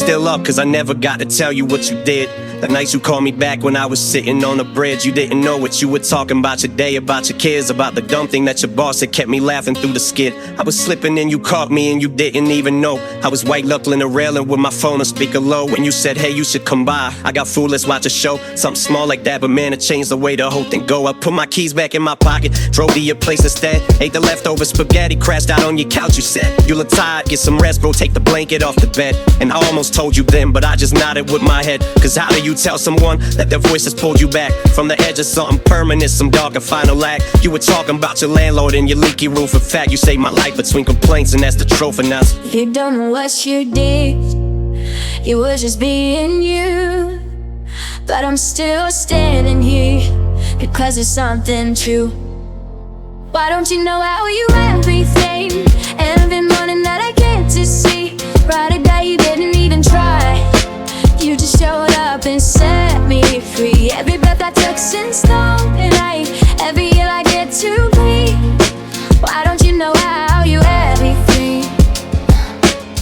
still up, cause I never got to tell you what you did. The nights you called me back when I was sitting on the bridge. You didn't know what you were talking about your day, about your kids, about the dumb thing that your boss had kept me laughing through the skit. I was slipping and you caught me and you didn't even know. I was white knuckling the railing with my phone on speaker low. When you said, hey, you should come by, I got food, let's watch a show. Something small like that, but man, it changed the way the whole thing go. I put my keys back in my pocket, drove to your place instead. Ate the leftover spaghetti, crashed out on your couch, you said. You look tired, get some rest, bro, take the blanket off the bed. And I almost told you then, but I just nodded with my head. Cause how do you tell someone that their voice has pulled you back from the edge of something permanent, some dark and final act? You were talking about your landlord and your leaky roof. In fact, you saved my life between complaints, and that's the truth. And that's, you don't know what you did, you were just being you. But I'm still standing here because it's something true. Why don't you know how you everything? Every morning that I get to see, bright a day you didn't even try. You just showed up and set me free. Every breath I took since the night, every year I get to be. Why don't you know how you everything?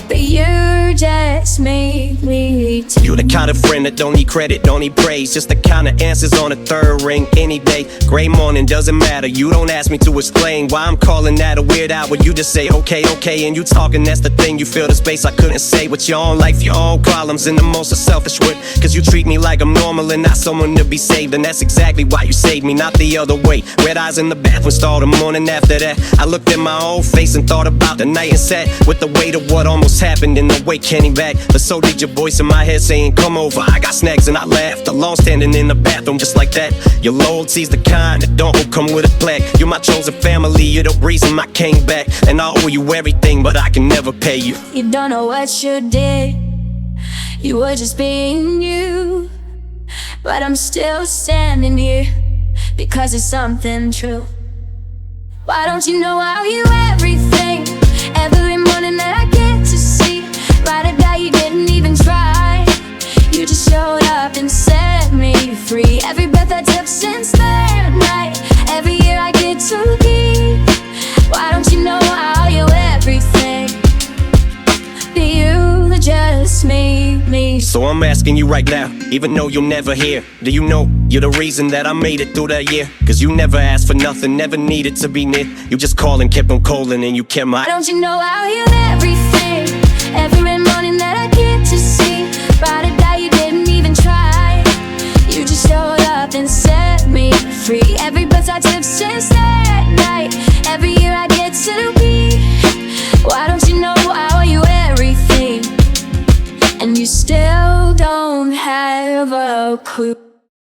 But you just made me too. you the kind of friend that don't need credit, don't need praise, just the kind of answers on a third ring any day. Gray morning, doesn't matter, you don't ask me to explain why I'm calling that a weird hour. You just say okay, okay, and you talking, that's the thing. You fill the space I couldn't say with your own life, your own problems, and the most are selfish with. Cause you treat me like I'm normal and not someone to be saved. And that's exactly why you saved me, not the other way. Red eyes in the bathroom stall the morning after that. I looked at my own face and thought about the night and sat with the weight of what almost happened and the weight came back. But so did your voice in my head saying come over, I got snacks, and I laughed alone standing in the bathroom just like that. Your loyalty's the kind that don't come with a plaque. You're my chosen family, you're the reason I came back. And I owe you everything, but I can never pay you. You don't know what you did, you were just being you. But I'm still standing here because it's something true. Why don't you know how you everything? Every morning that I get to see, right or die you didn't even try. You just showed up and set me free. Every breath I took since that night, every year I get to be. Why don't you know how you everything? You just made me. So I'm asking you right now, even though you'll never hear, do you know you're the reason that I made it through that year? Cause you never asked for nothing, never needed to be near. You just called and kept on calling and you kept my. Why don't you know how you everything? Every morning that I get to see, right or die you didn't even try. You just showed up and set me free. Every breath I took since that night, every year I get to be. Why don't you know how you everything? And you still don't have a clue.